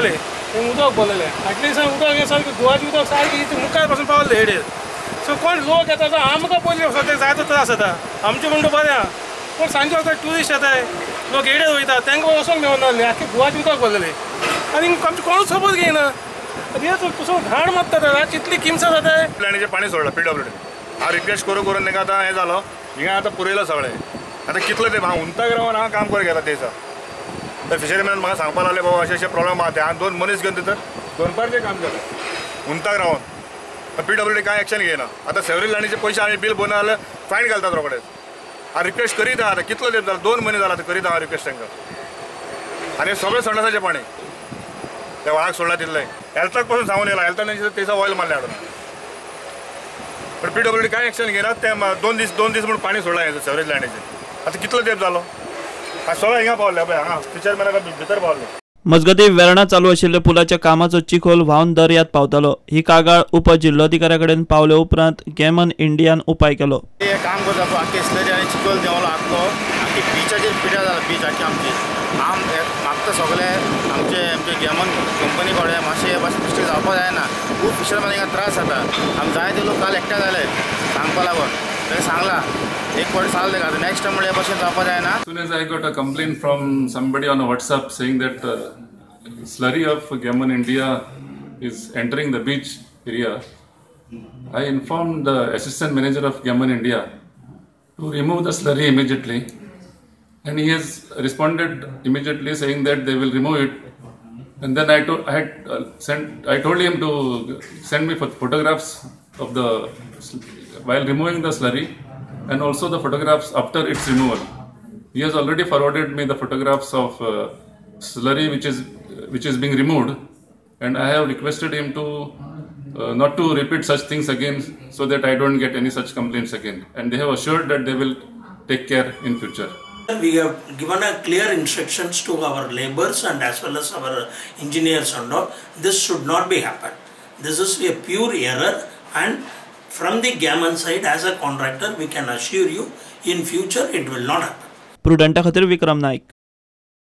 गेले उदक भरलेले ॲटलिस्ट उदक हे सारकें गुवाची उदक सारकी मुखार पासून पावले हेडेर सो कोण लोक येता तो आमकां पयलीं सद्या जायतो त्रास जाता आमचें म्हणटा बरें पूण सांजचे वखदां ट्युरिस्ट येताय लोक हेडेर वयता तांकां वचोंक मेळना नासलें आख्खी गुवाची उदक भरलेले आनी आमचें कोणूच सपोर्ट घेयना पसून घाण मारता कितली किमसा जाता प्लॅनीचें पाणी सोडलां PWD हांव रिक्वेस्ट करून करून तांकां आतां हें जालो हिंगा आतां पुरयलो सगळें आतां कितलो तेंप हांव उंताक रावन हांव काम करून घेता ते दिसा तर फिशरीमॅन म्हाका सांगपाक लागले बाबा अशें प्रॉब्लेम आहा ते हांव 2 मनीस घेवन तिथं दोनपारचें काम केलें उंताक रावन PWD कांय एक्शन घेयना आतां सेवरील लायनीचे पयशे आमी बील भरना जाल्यार फायन घालतात रोखडेच हांव रिक्वेस्ट करीत आहा आतां कितलो तेंप जाला 2 म्हयने जाला करीत हांव रिक्वेस्ट तांकां आनी सगळें संडासाचें पाणी त्या व्हाळाक सोडला तितलें हेल्थाक पासून सांगून येयला हेल्थान तेसा ऑयल मारले हाडून पण PWD कांय एक्शन घेयनात ते 2 दीस म्हणून पाणी सोडलां हें सेवरेज लायनीचें आतां कितलो तेंप जालो सगळें हिंगा पावले पळय हांगा फिशरमॅनाक भितर पावले मजगतीं वेर्णा चालू आशिल्ल्या पुलाच्या कामाचो चिखोल व्हांवन दर्यांत पावतालो ही कागाळ उपजिल्लोधिकाऱ्या कडेन पावले उपरांत गेमन इंडियान उपाय केलो काम करता पळय आख्खे स्लरी आनी चिखोल देंवलो आख्खो आख्खी बिचाचेर पिड्यार जाला बीच आख्खी आमची मागता सगळे आमचे गेमन कंपनी कडेन मातशें हे भाशेन मिस्टेक जावपाक जायना खूब फिशरमॅन हिंगा त्रास जाता आमी जायते लोक काल एकठांय जाले सांगपा लागून ताणें सांगलां एक फावटी सांगलें तेका नेक्स्ट टायम म्हणल्यार हे भाशेन जावपाक जायना. As soon as I got a complaint from somebody on a WhatsApp saying that slurry of Gammon India is entering the beach area, I informed the assistant manager of Gammon India to remove the slurry immediately, and he has responded immediately saying that they will remove it. And then I told him to send me photographs of the while removing the slurry, and also the photographs after its removal. He has already forwarded me the photographs of slurry which is being removed, and I have requested him to not to repeat such things again, so that I don't get any such complaints again. And they have assured that they will take care in future. We have given a clear instructions to our laborers and as well as our engineers and all. This should not be happen. This is a pure error, and from the Gammon side as a contractor we can assure you in future it will not happen. प्रुडंटा खातीर विक्रम नाईक.